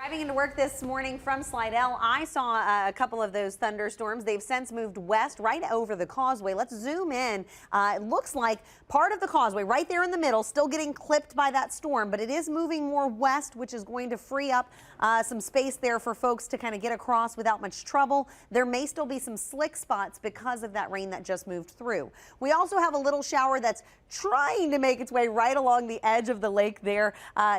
Driving into work this morning from Slidell, I saw a couple of those thunderstorms. They've since moved west right over the causeway. Let's zoom in. It looks like part of the causeway right there in the middle still getting clipped by that storm, but it is moving more west, which is going to free up some space there for folks to kind of get across without much trouble. There may still be some slick spots because of that rain that just moved through. We also have a little shower that's trying to make its way right along the edge of the lake there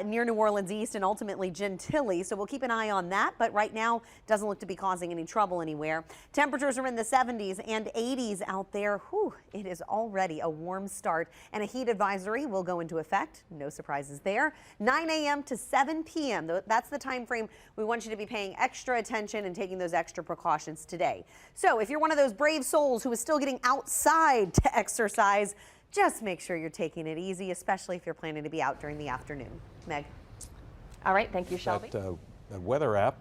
near New Orleans East and ultimately Gentilly. So we'll keep an eye on that, but right now doesn't look to be causing any trouble anywhere. Temperatures are in the 70s and 80s out there. Whew, it is already a warm start, and a heat advisory will go into effect. No surprises there. 9 a.m. to 7 p.m. That's the time frame we want you to be paying extra attention and taking those extra precautions today. So if you're one of those brave souls who is still getting outside to exercise, just make sure you're taking it easy, especially if you're planning to be out during the afternoon. Meg. All right, thank you, Shelby. That weather app,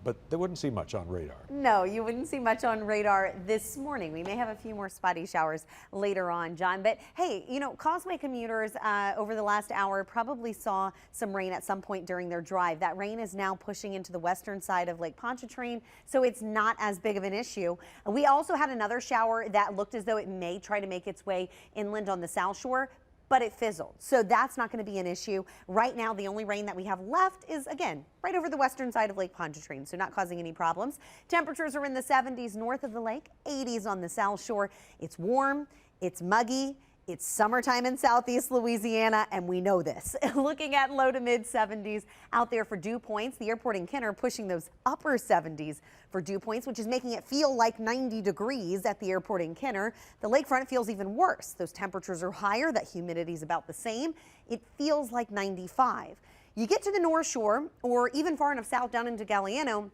but they wouldn't see much on radar. No, you wouldn't see much on radar this morning. We may have a few more spotty showers later on, John. But hey, you know, Causeway commuters over the last hour probably saw some rain at some point during their drive. That rain is now pushing into the western side of Lake Pontchartrain, so it's not as big of an issue. We also had another shower that looked as though it may try to make its way inland on the South Shore, but it fizzled. So that's not going to be an issue. Right now, the only rain that we have left is, again, right over the western side of Lake Pontchartrain, so not causing any problems. Temperatures are in the 70s north of the lake, 80s on the South Shore. It's warm, it's muggy. It's summertime in southeast Louisiana, and we know this. Looking at low to mid 70s out there for dew points. The airport in Kenner pushing those upper 70s for dew points, which is making it feel like 90 degrees at the airport in Kenner. The lakefront feels even worse. Those temperatures are higher. That humidity is about the same. It feels like 95. You get to the North Shore or even far enough south down into Galliano,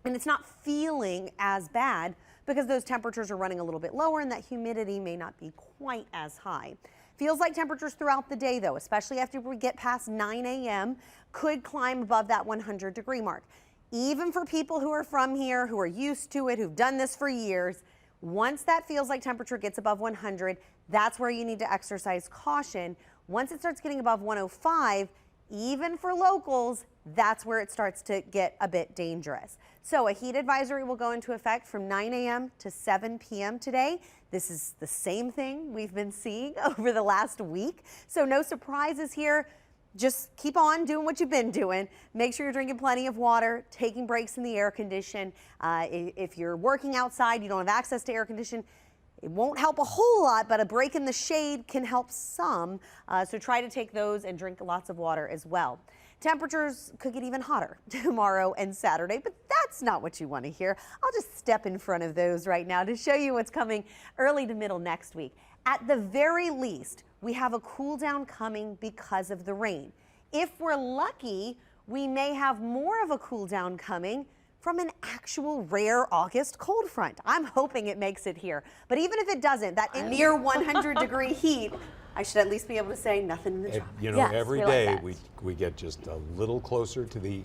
and it's not feeling as bad because those temperatures are running a little bit lower and that humidity may not be quite as high. Feels like temperatures throughout the day, though, especially after we get past 9 a.m., could climb above that 100-degree mark. Even for people who are from here, who are used to it, who've done this for years, once that feels like temperature gets above 100, that's where you need to exercise caution. Once it starts getting above 105, even for locals, that's where it starts to get a bit dangerous. So a heat advisory will go into effect from 9 a.m. to 7 p.m. today. This is the same thing we've been seeing over the last week. So no surprises here. Just keep on doing what you've been doing. Make sure you're drinking plenty of water, taking breaks in the air condition. If you're working outside, you don't have access to air condition, it won't help a whole lot, but a break in the shade can help some. So try to take those and drink lots of water as well. Temperatures could get even hotter tomorrow and Saturday, but that's not what you want to hear. I'll just step in front of those right now to show you what's coming early to middle next week. At the very least, we have a cool down coming because of the rain. If we're lucky, we may have more of a cool down coming from an actual rare August cold front. I'm hoping it makes it here. But even if it doesn't, that near 100-degree heat, I should at least be able to say nothing in the tropics. You know, Yes, every we day like we get just a little closer to the.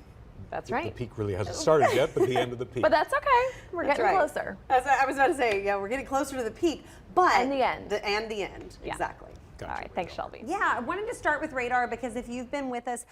That's The right. peak really hasn't started yet, but the end of the peak. But that's okay. We're That's getting right. closer. As I was about to say, yeah, we're getting closer to the peak, but And the end. And the end, Yeah. exactly. Gotcha. All right, thanks, Shelby. Yeah, I wanted to start with radar because if you've been with us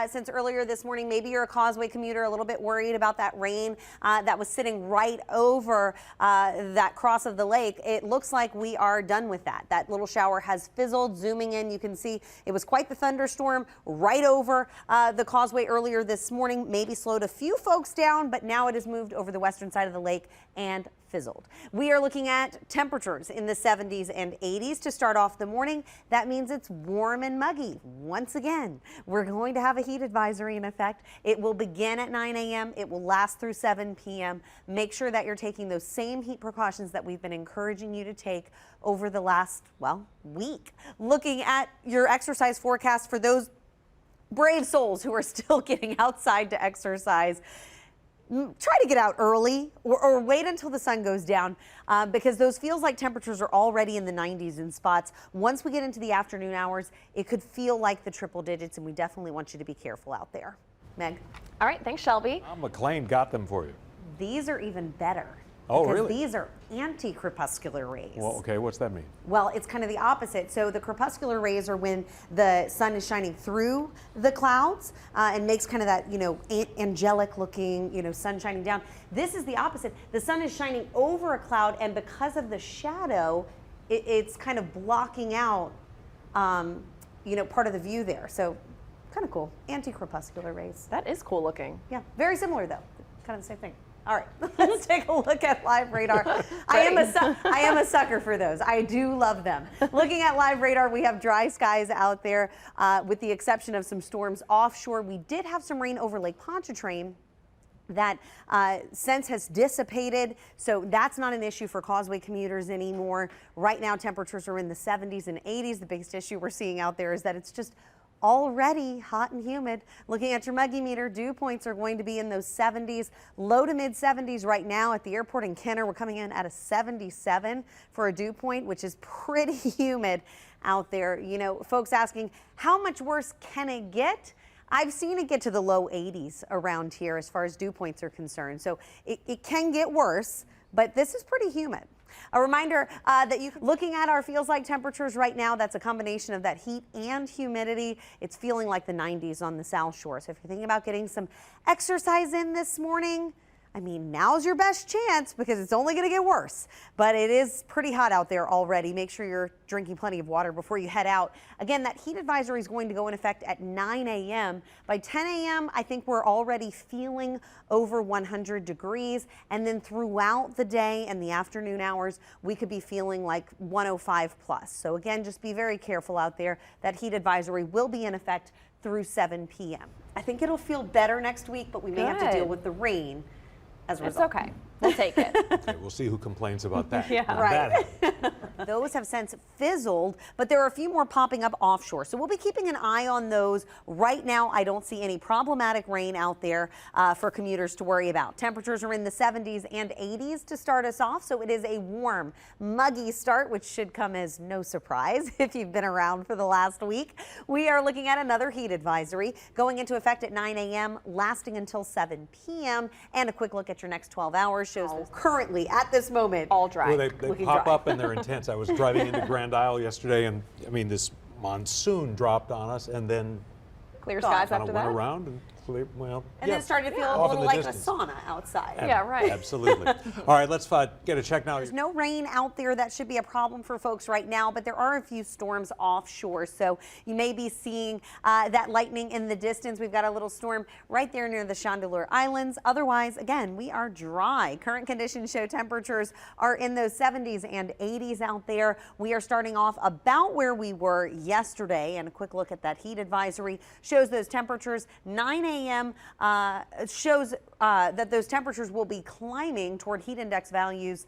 since earlier this morning, maybe you're a Causeway commuter a little bit worried about that rain that was sitting right over that cross of the lake. It looks like we are done with that. That little shower has fizzled. Zooming in, you can see it was quite the thunderstorm right over the Causeway earlier this morning. Maybe slowed a few folks down, but now it has moved over the western side of the lake and fizzled. We are looking at temperatures in the 70s and 80s to start off the morning. That means it's warm and muggy. Once again, we're going to have a heat advisory in effect. It will begin at 9 a.m. It will last through 7 p.m. Make sure that you're taking those same heat precautions that we've been encouraging you to take over the last, well, week. Looking at your exercise forecast for those brave souls who are still getting outside to exercise, try to get out early or wait until the sun goes down because those feels like temperatures are already in the 90s in spots. Once we get into the afternoon hours, it could feel like the triple digits, and we definitely want you to be careful out there. Meg? All right, thanks, Shelby. McLean got them for you. These are even better. Oh, because really? these are anti-crepuscular rays. Well, okay, what's that mean? Well, it's kind of the opposite. So the crepuscular rays are when the sun is shining through the clouds and makes kind of that, angelic looking, sun shining down. This is the opposite. The sun is shining over a cloud, and because of the shadow, it's kind of blocking out, part of the view there. So kind of cool. Anti-crepuscular rays. That is cool looking. Yeah, very similar though. Kind of the same thing. All right, let's take a look at live radar. I am a sucker for those. I do love them. Looking at live radar, we have dry skies out there with the exception of some storms offshore. We did have some rain over Lake Pontchartrain. That sense has dissipated, so that's not an issue for Causeway commuters anymore. Right now, temperatures are in the 70s and 80s. The biggest issue we're seeing out there is that it's just already hot and humid. Looking at your Muggy meter, dew points are going to be in those 70s, low to mid 70s right now at the airport in Kenner. We're coming in at a 77 for a dew point, which is pretty humid out there. Folks asking, how much worse can it get? I've seen it get to the low 80s around here as far as dew points are concerned. So it can get worse, but this is pretty humid. A reminder that looking at our feels like temperatures right now, that's a combination of that heat and humidity. It's feeling like the 90s on the South Shore. So if you're thinking about getting some exercise in this morning, now's your best chance because it's only going to get worse. But it is pretty hot out there already. Make sure you're drinking plenty of water before you head out. Again, that heat advisory is going to go in effect at 9 a.m. By 10 a.m., I think we're already feeling over 100 degrees. And then throughout the day and the afternoon hours, we could be feeling like 105 plus. So again, just be very careful out there. That heat advisory will be in effect through 7 p.m. I think it'll feel better next week, but we may have to deal with the rain. As a result. It's okay. We'll take it. Okay, we'll see who complains about that. Yeah. when Right. that happens. Those have since fizzled, but there are a few more popping up offshore. So we'll be keeping an eye on those. Right now, I don't see any problematic rain out there for commuters to worry about. Temperatures are in the 70s and 80s to start us off. So it is a warm, muggy start, which should come as no surprise if you've been around for the last week. We are looking at another heat advisory going into effect at 9 a.m., lasting until 7 p.m. And a quick look at your next 12 hours shows those currently at this moment All dry. Well, they pop up and they're intense. I was driving into Grand Isle yesterday, and this monsoon dropped on us, and then Clear skies kind after of went that. around and clear. Well, and then it started to feel a off in little the like distance. a sauna outside. Yeah, right. Absolutely. All right, let's get a check now. There's no rain out there. That should be a problem for folks right now, but there are a few storms offshore. So you may be seeing that lightning in the distance. We've got a little storm right there near the Chandeleur Islands. Otherwise, again, we are dry. Current conditions show temperatures are in those 70s and 80s out there. We are starting off about where we were yesterday, and a quick look at that heat advisory shows those temperatures. 9 a.m. Shows that those temperatures will be climbing toward heat index values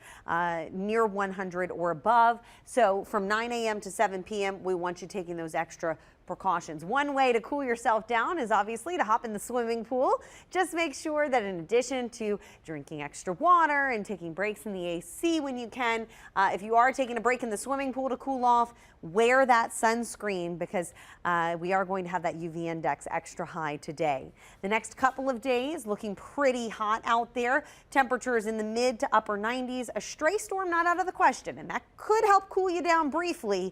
near 100 or above. So from 9 a.m. to 7 p.m., we want you taking those extra precautions. One way to cool yourself down is obviously to hop in the swimming pool. Just make sure that in addition to drinking extra water and taking breaks in the AC when you can, if you are taking a break in the swimming pool to cool off, wear that sunscreen because we are going to have that UV index extra high today. The next couple of days looking pretty hot out there. Temperatures in the mid to upper 90s. A stray storm not out of the question, and that could help cool you down briefly.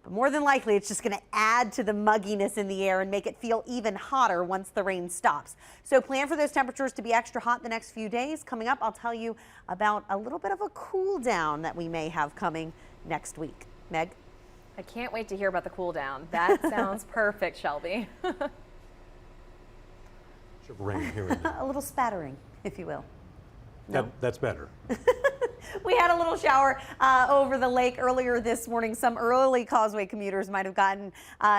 But more than likely, it's just going to add to the mugginess in the air and make it feel even hotter once the rain stops. So plan for those temperatures to be extra hot the next few days. Coming up, I'll tell you about a little bit of a cool down that we may have coming next week. Meg? I can't wait to hear about the cool down. That sounds perfect, Shelby. Should rain here and there. A little spattering, if you will. No? That's better. We had a little shower over the lake earlier this morning. Some early Causeway commuters might have gotten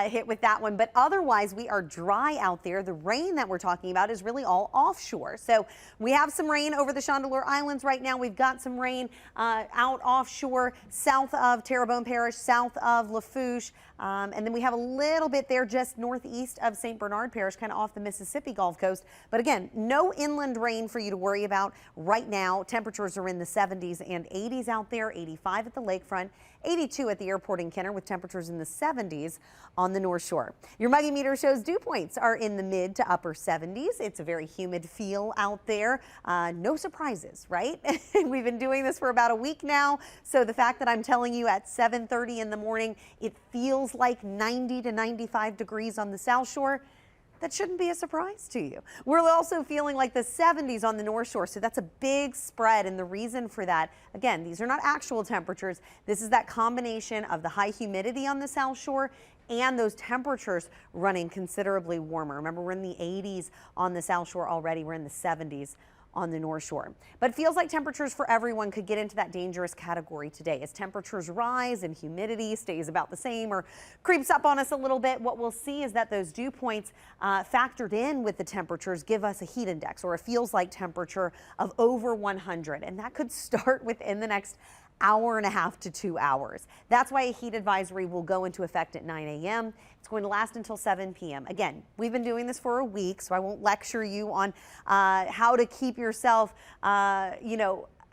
hit with that one, but otherwise we are dry out there. The rain that we're talking about is really all offshore. So we have some rain over the Chandeleur Islands right now. We've got some rain out offshore, south of Terrebonne Parish, south of Lafourche, and then we have a little bit there just northeast of St. Bernard Parish, kind of off the Mississippi Gulf Coast. But again, no inland rain for you to worry about right now. Temperatures are in the 70s 70s and 80s out there, 85 at the lakefront, 82 at the airport in Kenner with temperatures in the 70s on the North Shore. Your Muggy meter shows dew points are in the mid to upper 70s. It's a very humid feel out there. No surprises, right? We've been doing this for about a week now. So the fact that I'm telling you at 7:30 in the morning, it feels like 90 to 95 degrees on the South Shore, that shouldn't be a surprise to you. We're also feeling like the 70s on the North Shore, so that's a big spread. And the reason for that, again, these are not actual temperatures. This is that combination of the high humidity on the South Shore and those temperatures running considerably warmer. Remember, we're in the 80s on the South Shore already. We're in the 70s on the North Shore. But it feels like temperatures for everyone could get into that dangerous category today. As temperatures rise and humidity stays about the same or creeps up on us a little bit, what we'll see is that those dew points factored in with the temperatures give us a heat index or a feels like temperature of over 100. And that could start within the next hour and a half to 2 hours. That's why a heat advisory will go into effect at 9 a.m. It's going to last until 7 p.m. Again, we've been doing this for a week, so I won't lecture you on how to keep yourself,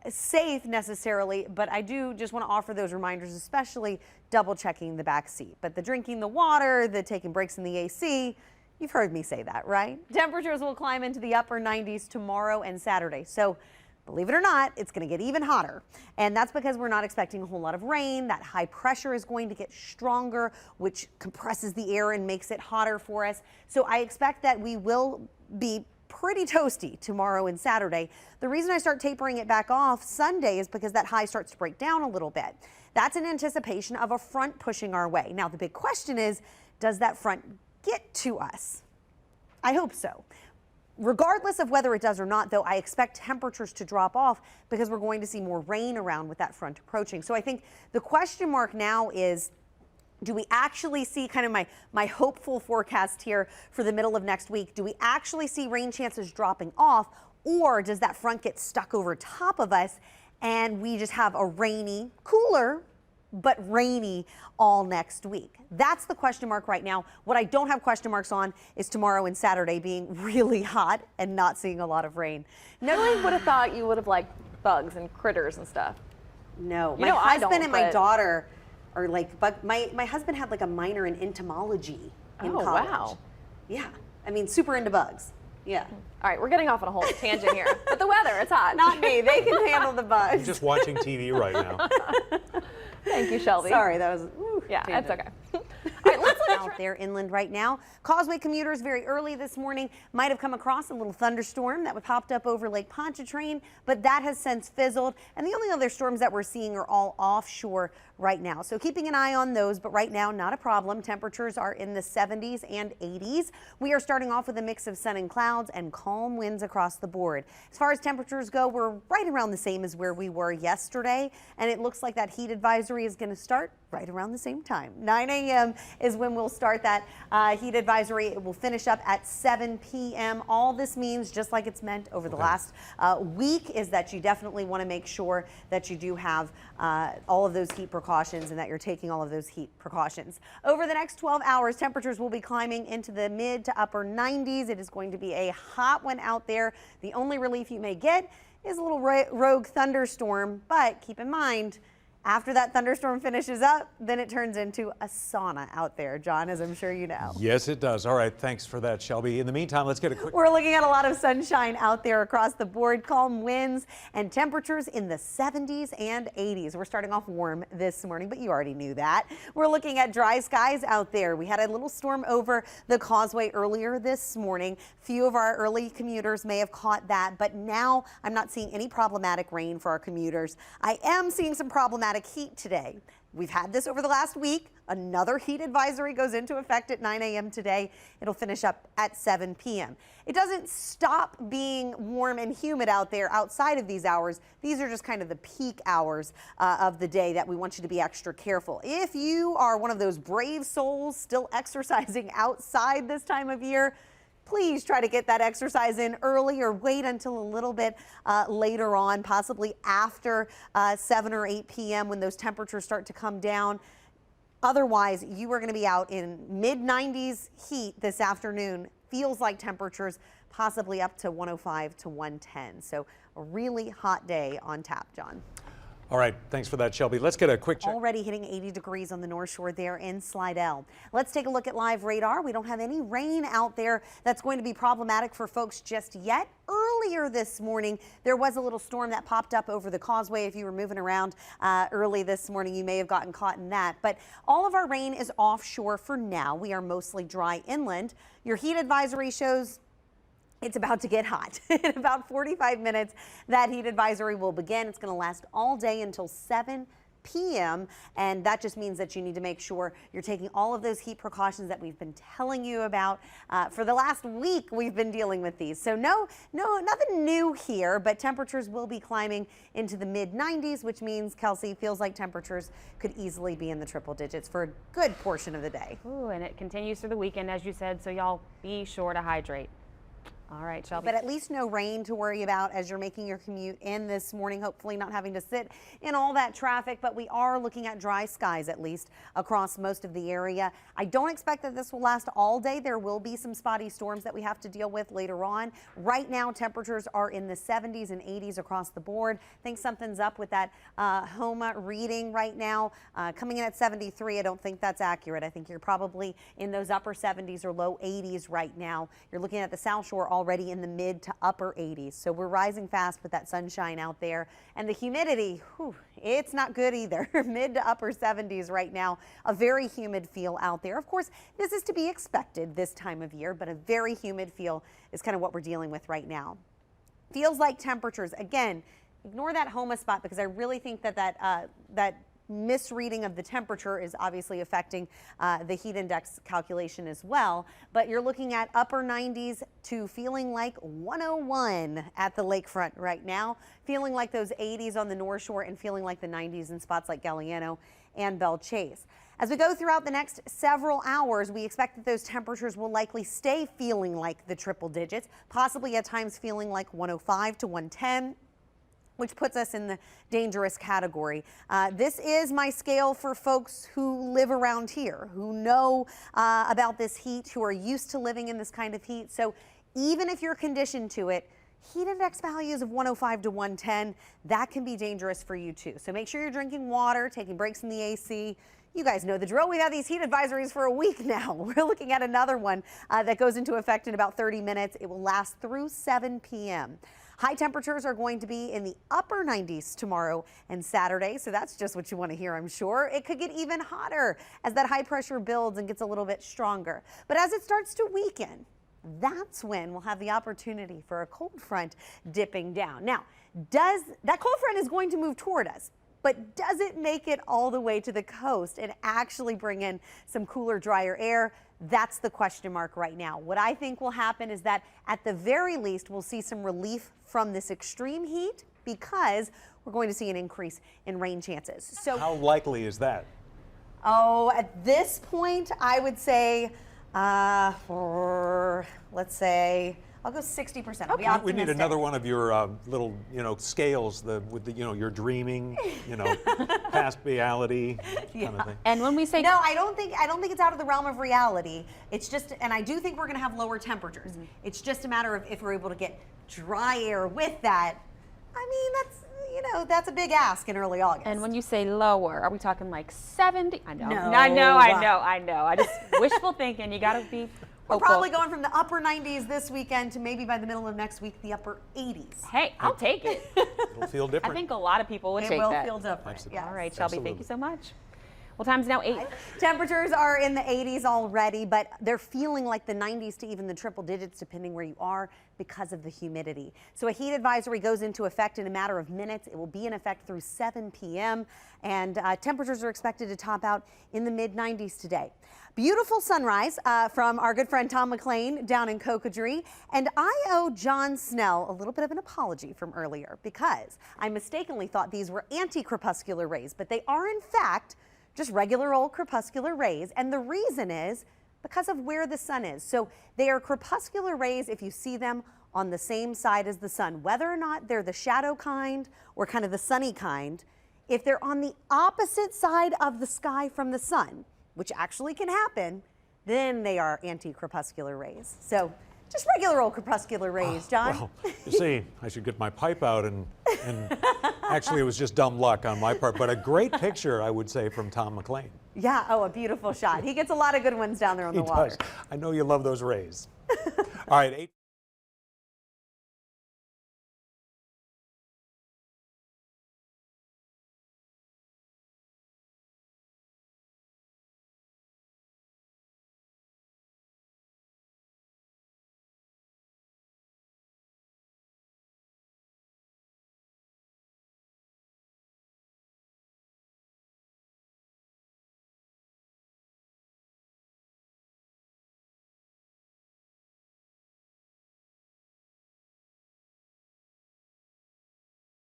safe necessarily, but I do just want to offer those reminders, especially double checking the back seat. But the drinking the water, the taking breaks in the AC, you've heard me say that, right? Temperatures will climb into the upper 90s tomorrow and Saturday. So believe it or not, it's going to get even hotter. And that's because we're not expecting a whole lot of rain. That high pressure is going to get stronger, which compresses the air and makes it hotter for us. So I expect that we will be pretty toasty tomorrow and Saturday. The reason I start tapering it back off Sunday is because that high starts to break down a little bit. That's in anticipation of a front pushing our way. Now, the big question is, does that front get to us? I hope so. Regardless of whether it does or not, though, I expect temperatures to drop off because we're going to see more rain around with that front approaching. So I think the question mark now is, do we actually see kind of my hopeful forecast here for the middle of next week? Do we actually see rain chances dropping off, or does that front get stuck over top of us and we just have a rainy, cooler, but rainy all next week? That's the question mark right now. What I don't have question marks on is tomorrow and Saturday being really hot and not seeing a lot of rain. No one would have thought you would have liked bugs and critters and stuff. No, You my know, I husband don't, and my but- daughter are like bug. My husband had like a minor in entomology in Oh, college. wow. Yeah, I mean, super into bugs. Yeah. All right, we're getting off on a whole tangent here. But the weather, it's hot. Not me. They can handle the I'm bugs. just watching TV right now. Thank you, Shelby. Sorry, that was. Ooh, Yeah, tangent. that's okay. All right, let's look at Out there inland right now. Causeway commuters very early this morning might have come across a little thunderstorm that popped up over Lake Pontchartrain, but that has since fizzled. And the only other storms that we're seeing are all offshore right now. So keeping an eye on those, but right now not a problem. Temperatures are in the 70s and 80s. We are starting off with a mix of sun and clouds and calm winds across the board. As far as temperatures go, we're right around the same as where we were yesterday. And it looks like that heat advisory is going to start right around the same time. 9 a.m. is when we'll start that heat advisory. It will finish up at 7 p.m. All this means, just like it's meant over the last week, is that you definitely want to make sure that you do have all of those heat precautions and that you're taking all of those heat precautions. Over the next 12 hours, temperatures will be climbing into the mid to upper 90s. It is going to be a hot one out there. The only relief you may get is a little rogue thunderstorm, but keep in mind, after that thunderstorm finishes up, then it turns into a sauna out there, John, as I'm sure you know. Yes, it does. All right, thanks for that, Shelby. In the meantime, let's get a quick... We're looking at a lot of sunshine out there across the board, calm winds and temperatures in the 70s and 80s. We're starting off warm this morning, but you already knew that. We're looking at dry skies out there. We had a little storm over the causeway earlier this morning. Few of our early commuters may have caught that, but now I'm not seeing any problematic rain for our commuters. I am seeing some problematic heat today. We've had this over the last week. Another heat advisory goes into effect at 9 a.m. today. It'll finish up at 7 p.m. It doesn't stop being warm and humid out there outside of these hours. These are just kind of the peak hours of the day that we want you to be extra careful. If you are one of those brave souls still exercising outside this time of year, please try to get that exercise in early or wait until a little bit later on, possibly after 7 or 8 p.m. when those temperatures start to come down. Otherwise, you are going to be out in mid-90s heat this afternoon. Feels like temperatures possibly up to 105 to 110. So a really hot day on tap, John. All right, thanks for that, Shelby. Let's get a quick check. Already hitting 80 degrees on the North Shore there in Slidell. Let's take a look at live radar. We don't have any rain out there that's going to be problematic for folks just yet. Earlier this morning, there was a little storm that popped up over the causeway. If you were moving around early this morning, you may have gotten caught in that. But all of our rain is offshore for now. We are mostly dry inland. Your heat advisory shows it's about to get hot. In about 45 minutes, that heat advisory will begin. It's going to last all day until 7 p.m. And that just means that you need to make sure you're taking all of those heat precautions that we've been telling you about. For the last week, we've been dealing with these. So nothing new here, but temperatures will be climbing into the mid 90s, which means, Kelsey, feels like temperatures could easily be in the triple digits for a good portion of the day. Ooh, and it continues through the weekend, as you said, so y'all be sure to hydrate. All right, Shelby. But at least no rain to worry about as you're making your commute in this morning, hopefully not having to sit in all that traffic, but we are looking at dry skies at least across most of the area. I don't expect that this will last all day. There will be some spotty storms that we have to deal with later on. Right now, temperatures are in the 70s and 80s across the board. I think something's up with that HOMA reading right now. Coming in at 73, I don't think that's accurate. I think you're probably in those upper 70s or low 80s right now. You're looking at the South Shore already in the mid to upper 80s. So we're rising fast with that sunshine out there. And the humidity, it's not good either. Mid to upper 70s right now. A very humid feel out there. Of course, this is to be expected this time of year, but a very humid feel is kind of what we're dealing with right now. Feels like temperatures, again, ignore that HOMA spot because I really think that misreading of the temperature is obviously affecting the heat index calculation as well. But you're looking at upper 90s to feeling like 101 at the lakefront right now, feeling like those 80s on the North Shore and feeling like the 90s in spots like Galliano and Belle Chase. As we go throughout the next several hours, we expect that those temperatures will likely stay feeling like the triple digits, possibly at times feeling like 105 to 110. Which puts us in the dangerous category. This is my scale for folks who live around here, who know about this heat, who are used to living in this kind of heat. So even if you're conditioned to it, heat index values of 105 to 110, that can be dangerous for you too. So make sure you're drinking water, taking breaks in the AC. You guys know the drill. We've had these heat advisories for a week now. We're looking at another one that goes into effect in about 30 minutes. It will last through 7 p.m. High temperatures are going to be in the upper 90s tomorrow and Saturday, so that's just what you want to hear, I'm sure. It could get even hotter as that high pressure builds and gets a little bit stronger. But as it starts to weaken, that's when we'll have the opportunity for a cold front dipping down. Now, that cold front is going to move toward us, but does it make it all the way to the coast and actually bring in some cooler, drier air? That's the question mark right now. What I think will happen is that at the very least, we'll see some relief from this extreme heat because we're going to see an increase in rain chances. So how likely is that? Oh, at this point, I would say, let's say, I'll go 60%. I'll be optimistic. We need another one of your little, scales with the, your dreaming, past reality kind of thing. And when we say no, I don't think it's out of the realm of reality. It's just, and I do think we're going to have lower temperatures. Mm-hmm. It's just a matter of if we're able to get dry air with that. I mean, that's a big ask in early August. And when you say lower, are we talking like 70? I know. No. I know. I just wishful thinking. You got to be We're probably going from the upper 90s this weekend to maybe by the middle of next week, the upper 80s. Hey, I'll take it. It'll feel different. I think a lot of people would take that. It will feel different. Yes. All right, Shelby, Absolutely. thank you so much. Well, time's now 8. Temperatures are in the 80s already, but they're feeling like the 90s to even the triple digits, depending where you are, because of the humidity. So a heat advisory goes into effect in a matter of minutes. It will be in effect through 7 p.m. And temperatures are expected to top out in the mid 90s today. Beautiful sunrise from our good friend Tom McLean down in Cocodrie. And I owe John Snell a little bit of an apology from earlier because I mistakenly thought these were anti-crepuscular rays, but they are in fact just regular old crepuscular rays. And the reason is because of where the sun is. So they are crepuscular rays if you see them on the same side as the sun, whether or not they're the shadow kind or kind of the sunny kind. If they're on the opposite side of the sky from the sun, which actually can happen, then they are anti-crepuscular rays. So just regular old crepuscular rays, John. Well, you see, I should get my pipe out and Actually, it was just dumb luck on my part, but a great picture, I would say, from Tom McLean. Yeah, oh, a beautiful shot. He gets a lot of good ones down there on the water. He does. I know you love those rays. All right.